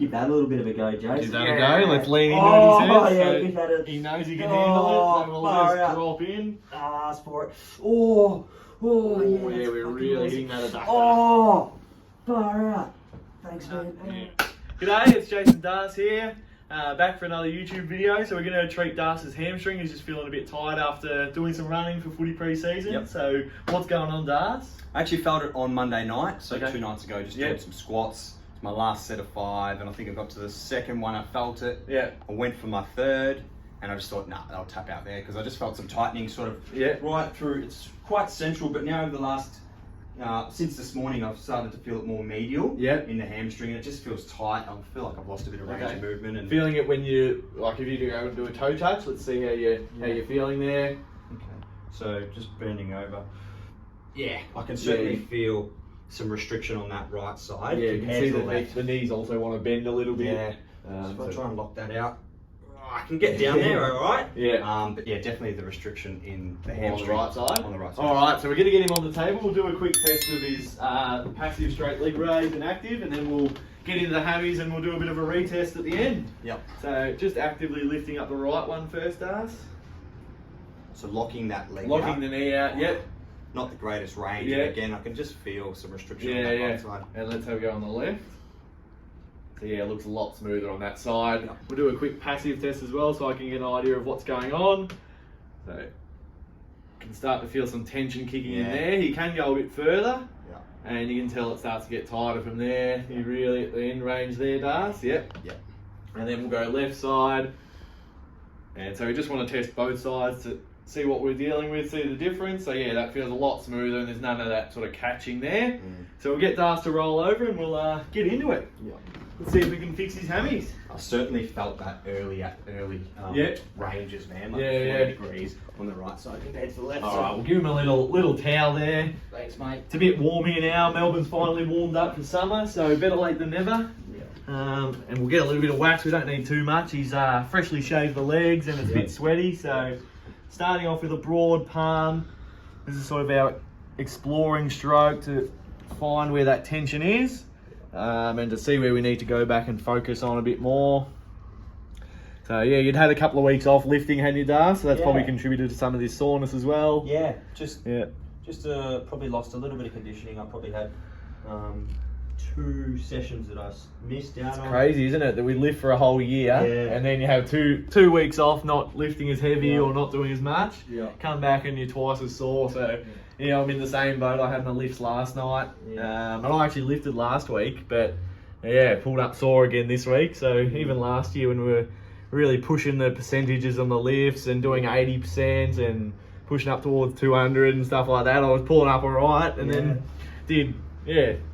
Give that a little bit of a go, Jason. Give that a go. Let's lean into what he says. Yeah, So give that a... he knows he can handle it, so we'll just drop in. Ask for it. Oh, yeah, we're really hitting that adductor. Oh, far out. Thanks, man. Yeah. G'day, it's Jason Das here. Back for another YouTube video. So we're going to treat Das's hamstring. He's just feeling a bit tired after doing some running for footy pre-season. Yep. So what's going on, Das? I actually felt it on Monday night, so Okay. 2 nights ago, just doing some squats. It's my last set of 5, and I think I got to the second one, I felt it. Yeah. I went for my third, and I just thought, nah, I'll tap out there, because I just felt some tightening sort of right through. It's quite central, but now over the last, since this morning, I've started to feel it more medial in the hamstring. It just feels tight. I feel like I've lost a bit of range of movement. And feeling it when you, like if you go and do a toe touch, let's see how you're feeling there. Okay, so just bending over. Yeah, I can certainly feel some restriction on that right side. Yeah, you can see the knees also want to bend a little bit. Yeah, so if I try and lock that out, I can get down there, all right? Yeah. But yeah, definitely the restriction in the hamstring. On the right side? On the right side. All right, so we're going to get him on the table. We'll do a quick test of his passive straight leg raise and active, and then we'll get into the hammies and we'll do a bit of a retest at the end. Yep. So just actively lifting up the right one first, Das. So locking that leg out. Locking the knee out, yep. Not the greatest range. And again, I can just feel some restriction on that right side. And let's have a go on the left. So yeah, it looks a lot smoother on that side. Yep. We'll do a quick passive test as well so I can get an idea of what's going on. So you can start to feel some tension kicking in there. He can go a bit further. And you can tell it starts to get tighter from there. You're really at the end range there, Das. Yep. And then we'll go left side. And so we just want to test both sides to see what we're dealing with, see the difference. So yeah, that feels a lot smoother and there's none of that sort of catching there. So we'll get Das to roll over and we'll get into it. Let's see if we can fix his hammies. I certainly felt that early ranges, man. Like 40 degrees on the right side compared to the left side. All right, we'll give him a little towel there. Thanks, mate. It's a bit warm here now. Melbourne's finally warmed up for summer, so better late than never. And we'll get a little bit of wax. We don't need too much. He's freshly shaved the legs and it's a bit sweaty. So starting off with a broad palm. This is sort of our exploring stroke to find where that tension is. And to see where we need to go back and focus on a bit more. So yeah, you'd had a couple of weeks off lifting, hadn't you, Dar? So that's probably contributed to some of this soreness as well. Yeah, just probably lost a little bit of conditioning. I probably had 2 sessions that I missed out on. It's crazy, isn't it, that we lift for a whole year and then you have two weeks off, not lifting as heavy or not doing as much. Come back and you're twice as sore. So yeah, I'm in the same boat. I had my lifts last night. And I actually lifted last week, but yeah, pulled up sore again this week. So even last year when we were really pushing the percentages on the lifts and doing 80% and pushing up towards 200 and stuff like that, I was pulling up all right, and then did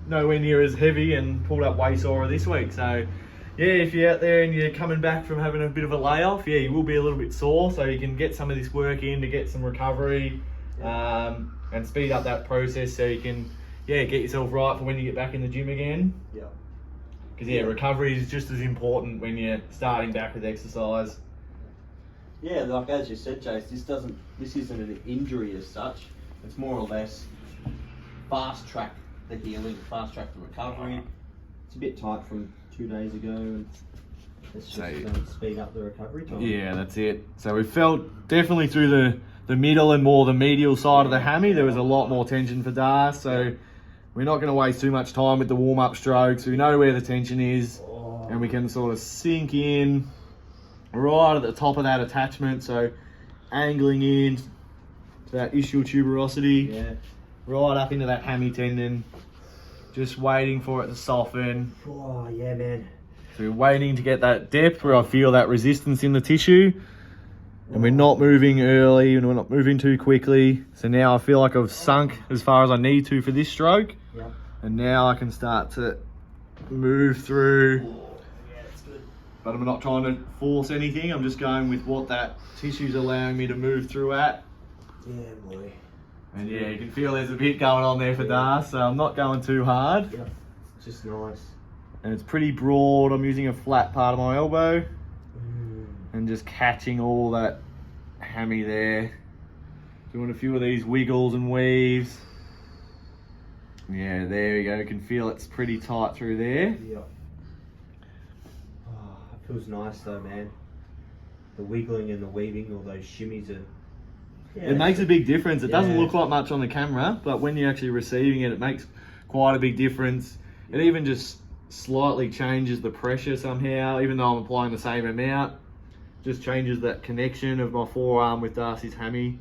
nowhere near as heavy and pulled up way sore this week. So yeah, if you're out there and you're coming back from having a bit of a layoff, you will be a little bit sore, so you can get some of this work in to get some recovery and speed up that process so you can get yourself right for when you get back in the gym again. Because recovery is just as important when you're starting back with exercise. Yeah, like as you said, Chase, this isn't an injury as such. It's more or less fast track the healing, fast track the recovery. It's a bit tight from 2 days ago, and let's just speed up the recovery time. Yeah, that's it. So we felt definitely through the middle and more the medial side of the hammy, there was a lot more tension for Das. So we're not going to waste too much time with the warm-up strokes. We know where the tension is, and we can sort of sink in right at the top of that attachment. So angling in to that ischial tuberosity, right up into that hammy tendon, just waiting for it to soften. Oh, yeah, man. So we're waiting to get that depth where I feel that resistance in the tissue. And we're not moving early and we're not moving too quickly. So now I feel like I've sunk as far as I need to for this stroke. And now I can start to move through. Yeah, that's good. But I'm not trying to force anything. I'm just going with what that tissue's allowing me to move through at. Yeah, boy. And yeah, you can feel there's a bit going on there for Das, so I'm not going too hard. It's just nice. And it's pretty broad. I'm using a flat part of my elbow. And just catching all that hammy there. Doing a few of these wiggles and weaves. Yeah, there we go. You can feel it's pretty tight through there. Feels nice though, man. The wiggling and the weaving, all those shimmies are... Yeah, it makes a big difference. It doesn't Yeah. look like much on the camera, but when you're actually receiving it, it makes quite a big difference. It even just slightly changes the pressure somehow, even though I'm applying the same amount. Just changes that connection of my forearm with Darcy's hammy.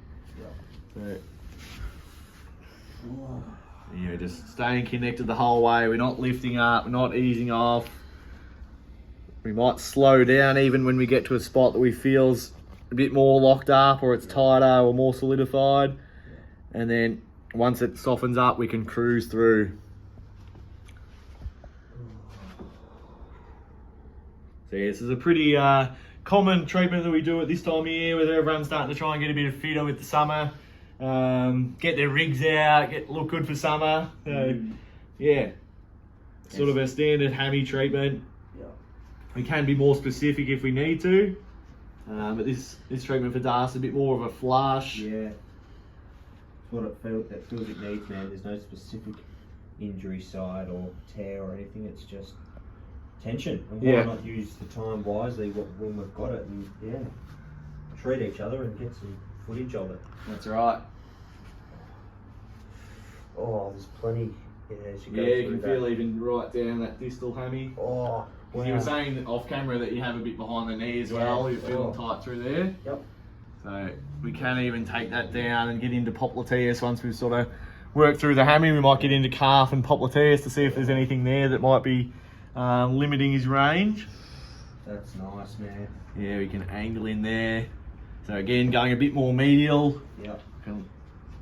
So, yeah, just staying connected the whole way. We're not lifting up, we're not easing off. We might slow down even when we get to a spot that we feels a bit more locked up, or it's tighter or more solidified. And then once it softens up, we can cruise through. So yeah, this is a pretty common treatment that we do at this time of year, with everyone's starting to try and get a bit of fitter with the summer, get their rigs out, look good for summer. So yeah, sort of a standard hammy treatment. We can be more specific if we need to, but this treatment for Darcy is a bit more of a flush. Yeah, it's what it feels it needs, man. There's no specific injury side or tear or anything. It's just tension. And why not use the time wisely when we've got it, and treat each other and get some footage of it. That's right. Oh, there's plenty. Yeah, as you go You through can feel even right down that distal hammy. Oh, wow. You were saying off camera that you have a bit behind the knee as well. You're feeling tight through there. Yep. So we can even take that down and get into popliteus once we've sort of worked through the hammy. We might get into calf and popliteus to see if there's anything there that might be limiting his range. That's nice, man. Yeah, we can angle in there. So again, going a bit more medial. Yep. Can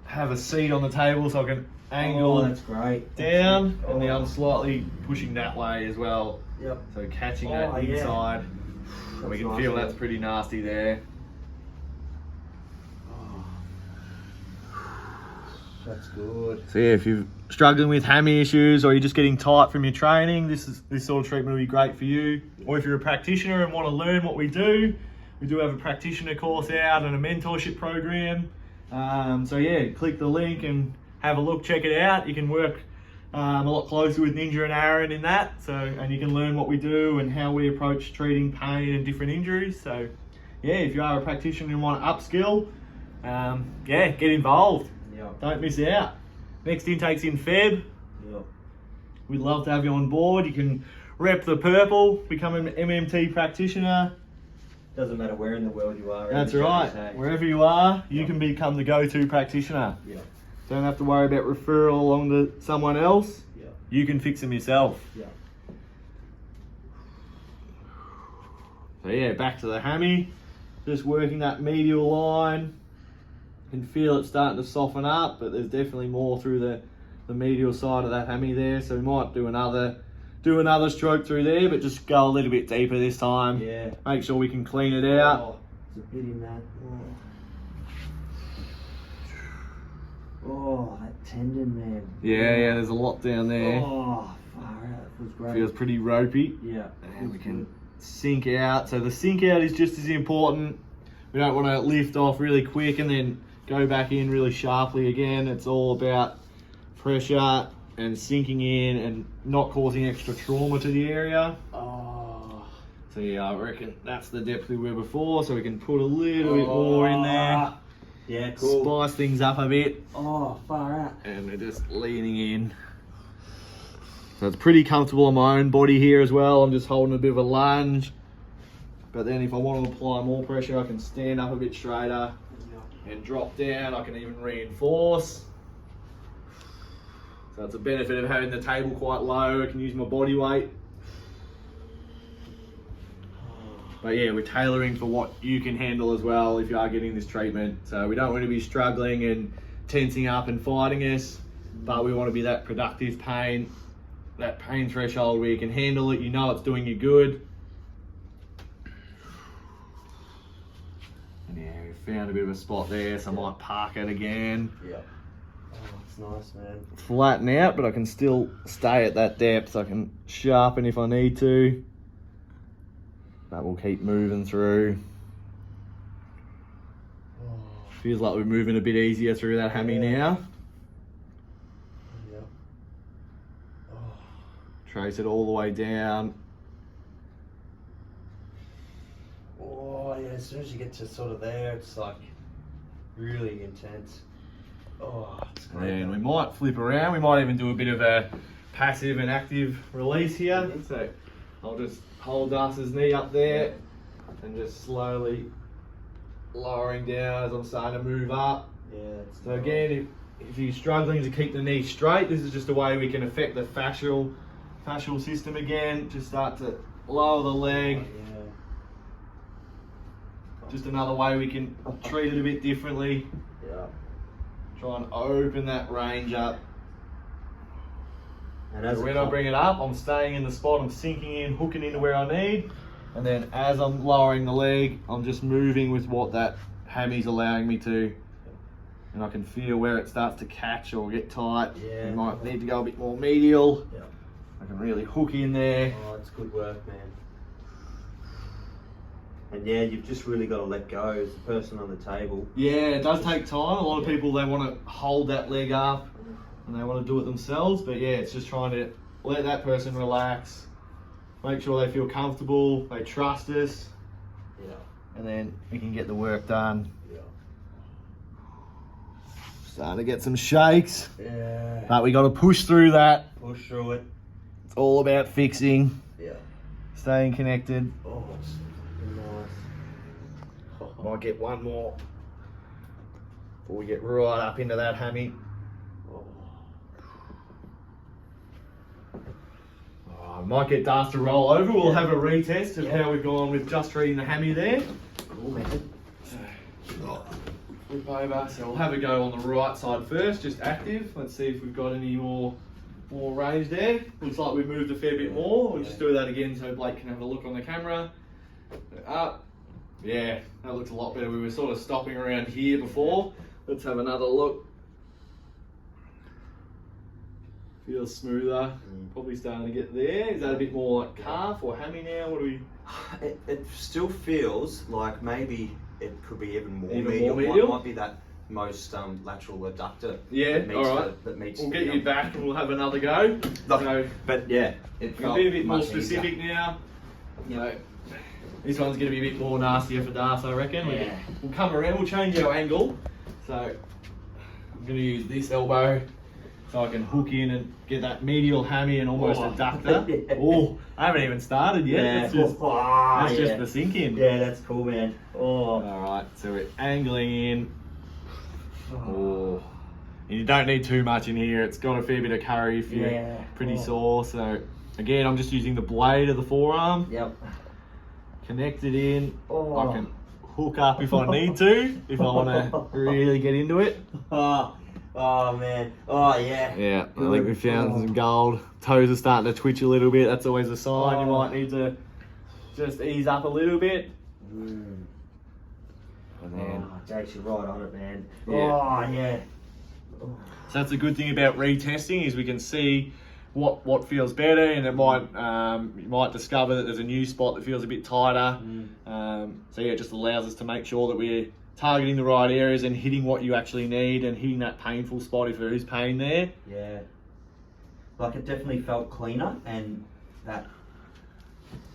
have a seat on the table so I can angle that's great. down, and then I'm slightly pushing that way as well. Yep. So catching that inside. And we can nice, feel man. that's pretty nasty there. That's good. So yeah, if you're struggling with hammy issues, or you're just getting tight from your training, this sort of treatment will be great for you. Or if you're a practitioner and want to learn what we do have a practitioner course out and a mentorship program. So yeah, click the link and have a look, check it out. You can work a lot closer with Ninja and Aaron in that. So, and you can learn what we do and how we approach treating pain and different injuries. So yeah, if you are a practitioner and want to upskill, get involved. Don't miss out. Next intake's in Feb. We'd love to have you on board. You can rep the purple, become an MMT practitioner. Doesn't matter where in the world you are. That's right. Wherever you are, you can become the go-to practitioner. Don't have to worry about referral along to someone else. You can fix them yourself. So yeah, back to the hammy. Just working that medial line. You can feel it starting to soften up, but there's definitely more through the medial side of that hammy there. So we might do another stroke through there, but just go a little bit deeper this time. Make sure we can clean it out. There's a bit in that. Oh, that tendon, man. Yeah, there's a lot down there. Oh, far out. Feels great. Feels pretty ropey. And we can sink out. So the sink out is just as important. We don't want to lift off really quick and then go back in really sharply again. It's all about pressure and sinking in and not causing extra trauma to the area. So yeah, I reckon that's the depth we were before, so we can put a little bit more in there. Yeah, cool. Spice things up a bit. Oh, far out. And we're just leaning in. So it's pretty comfortable on my own body here as well. I'm just holding a bit of a lunge. But then if I want to apply more pressure, I can stand up a bit straighter and drop down. I can even reinforce. So it's a benefit of having the table quite low. I can use my body weight. But yeah, we're tailoring for what you can handle as well if you are getting this treatment. So we don't want to be struggling and tensing up and fighting us, but we want to be that productive pain, that pain threshold where you can handle it, you know it's doing you good. And yeah, we found a bit of a spot there, so I might park it again. Oh, it's nice, man. Flatten out, but I can still stay at that depth. I can sharpen if I need to. But we'll keep moving through. Feels like we're moving a bit easier through that hammy now. Trace it all the way down. as soon as you get to sort of there, it's like really intense. Oh, it's great. And we might flip around. We might even do a bit of a passive and active release here. Mhm. So I'll just hold Dus's knee up there and just slowly lowering down as I'm starting to move up. Yeah. It's So again, if you're struggling to keep the knee straight, this is just a way we can affect the fascial system again. Just start to lower the leg. Yeah. Just another way we can treat it a bit differently. Yeah. Try and open that range up. And as So when I bring it up, I'm staying in the spot, I'm sinking in, hooking into where I need. And then as I'm lowering the leg, I'm just moving with what that hammy's allowing me to. And I can feel where it starts to catch or get tight. Yeah. You might need to go a bit more medial. Yeah. I can really hook in there. Oh, it's good work, man. And yeah, you've just really got to let go as the person on the table. Yeah, it does take time. A lot of people, they want to hold that leg up and they want to do it themselves. But yeah, it's just trying to let that person relax, make sure they feel comfortable, they trust us, Yeah. and then we can get the work done. Yeah. Starting to get some shakes, Yeah. but we got to push through that. Push through it. It's all about fixing, Yeah. staying connected. Oh, it's fucking nice. Might get one more before we get right up into that hammy. Oh. I might get Darth to roll over. We'll have a retest of how we've gone with just treating the hammy there. Cool, man. Flip over. So we'll have a go on the right side first, just active. Let's see if we've got any more range there. Looks like we've moved a fair bit more. We'll just do that again so Blake can have a look on the camera. Up. Yeah, that looks a lot better. We were sort of stopping around here before. Let's have another look. Feels smoother. Probably starting to get there. Is that a bit more like calf or hammy now? What do we? It still feels like maybe it could be even more Even medial. more medial? Might be that most lateral adductor. Yeah, that meets alright. that meets We'll the, get you back and we'll have another go. So, But yeah, it we'll felt be a bit more much specific easier. now. You know, this one's going to be a bit more nastier for Das, I reckon. Yeah. We'll come around, we'll change our angle. So I'm going to use this elbow so I can hook in and get that medial hammy and almost adductor. Yeah. Oh, I haven't even started yet. Yeah. That's just, that's just the sink in. Yeah, that's cool, man. Oh. Alright, so we're angling in. Oh. And you don't need too much in here. It's got a fair bit of curry if you're pretty sore. So again, I'm just using the blade of the forearm. Yep. Connect it in. Oh. I can hook up if I need to, if I want to really get into it. Oh man. Oh yeah. Yeah, I think we found some gold. Toes are starting to twitch a little bit. That's always a sign. You Oh. might need to just ease up a little bit. Mm. And then, Oh, Jake's right on it, man. Yeah. Oh yeah. so that's the good thing about retesting is we can see what feels better, and it might you might discover that there's a new spot that feels a bit tighter. So yeah, it just allows us to make sure that we're targeting the right areas and hitting what you actually need and hitting that painful spot if there is pain there. Yeah. Like it definitely felt cleaner, and that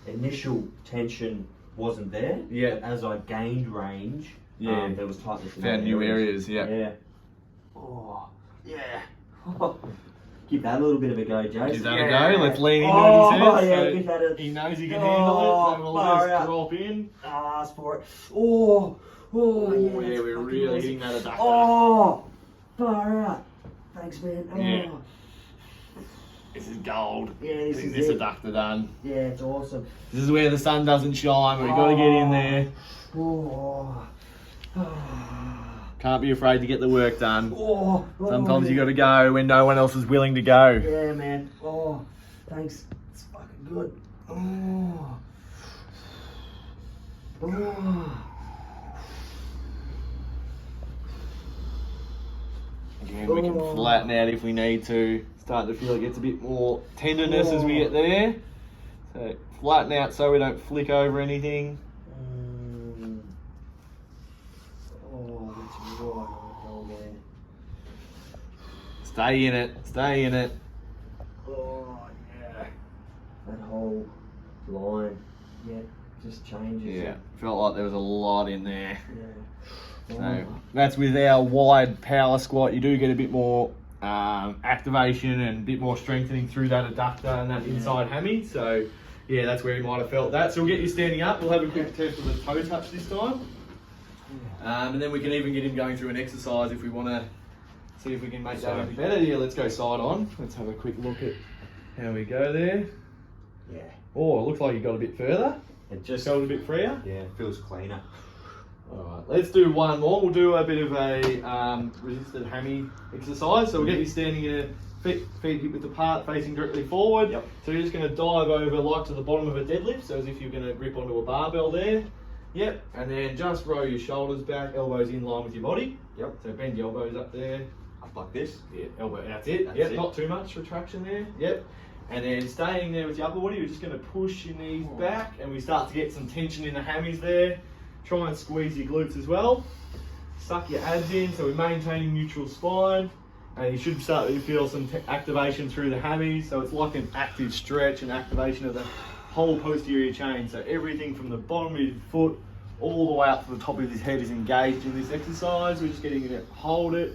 initial tension wasn't there. Yeah. But as I gained range, Yeah. there was tightness in Found that new areas, yeah. Yeah. Oh, yeah. Give that a little bit of a go, Jason. Give that a go. Let's lean into Oh, what he says. yeah, So give that a... he knows he can handle it, so we'll far just out. drop in. Ask for it. Oh, Oh, yeah, yeah, that's we're fucking really awesome. hitting that adductor. Oh, far out. Thanks, man. Oh. Yeah. This is gold. Yeah, this Getting is this it. adductor done. Yeah, it's awesome. This is where the sun doesn't shine, but we've got to get in there. Oh. Can't be afraid to get the work done. Oh. Sometimes you got to go when no one else is willing to go. Yeah, man. Oh, thanks. It's fucking good. Oh. Oh. Again, we can flatten out if we need to. Starting to feel it gets a bit more tenderness as we get there. So flatten out so we don't flick over anything. Oh, that's right on the hole there. Stay in it. Stay in it. Oh, yeah. That whole line. Yeah. just changes. Yeah, felt like there was a lot in there. Yeah. So that's with our wide power squat. You do get a bit more activation and a bit more strengthening through that adductor and that inside hammy. So yeah, that's where you might have felt that. So we'll get you standing up. We'll have a quick test with a toe touch this time. And then we can even get him going through an exercise if we want to see if we can make that any better. Yeah, let's go side on. Let's have a quick look at how we go there. Yeah. Oh, it looks like you got a bit further. It just felt a bit freer. Yeah, it feels cleaner. Alright, let's do one more. We'll do a bit of a resisted hammy exercise. So we'll get you standing in a feet hip width apart, facing directly forward. Yep. So you're just going to dive over like to the bottom of a deadlift, so as if you're going to grip onto a barbell there. Yep, and then just roll your shoulders back, elbows in line with your body. Yep. So bend your elbows up there. Up like this. Yeah, elbow, that's it. That's yep, it. Not too much retraction there. Yep. And then staying there with your upper body, we're just going to push your knees back, and we start to get some tension in the hammies there. Try and squeeze your glutes as well. Suck your abs in, so we're maintaining neutral spine. And you should start to feel some activation through the hammies. So it's like an active stretch and activation of the whole posterior chain. So everything from the bottom of your foot all the way up to the top of his head is engaged in this exercise. We're just getting you to hold it.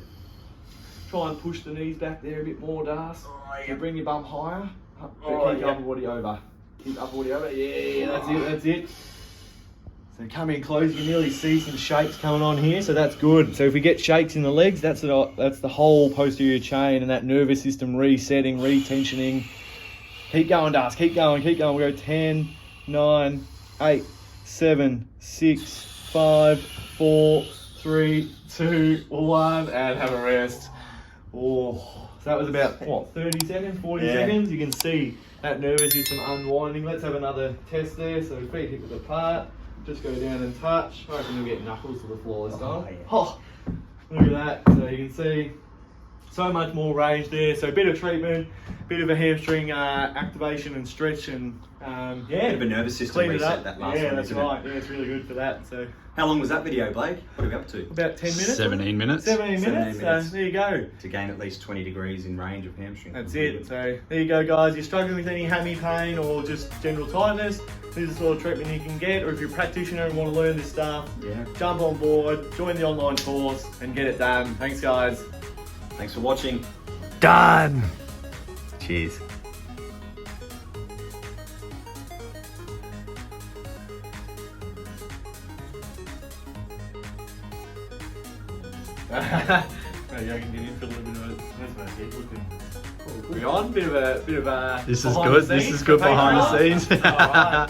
Try and push the knees back there a bit more, Das. So bring your bum higher. But keep your upper body over. Keep upper body over. Yeah, that's it, that's it. So come in close, you can nearly see some shakes coming on here, so that's good. So if we get shakes in the legs, that's the whole posterior chain and that nervous system resetting, retensioning. Keep going, Das, keep going, keep going. We go 10, 9, 8, 7, 6, 5, 4, 3, 2, 1, and have a rest. Oh, so that was about, what, 30 seconds, 40 seconds? You can see that nervous system unwinding. Let's have another test there. So feet hip width apart. Just go down and touch. I reckon you'll get knuckles to the floor this time. Yeah. Oh, look at that. So you can see so much more range there. So a bit of treatment, bit of a hamstring activation and stretch, and Bit of a nervous system reset that last one. Yeah, that's right. Yeah, it's really good for that. So how long was that video, Blake? What are we up to? about 10 minutes. 17 minutes. 17 minutes. So there you go. To gain at least 20 degrees in range of hamstring. That's it. So there you go, guys. You're struggling with any hammy pain or just general tightness, this is the sort of treatment you can get. Or if you're a practitioner and want to learn this stuff, jump on board, join the online course, and get it done. Thanks, guys. Thanks for watching. Done. Cheers. Maybe I can get in for a little bit of it. Where's my head looking? We on? Bit of a This is behind good. the This scenes is good for behind the Patreon. scenes. All right.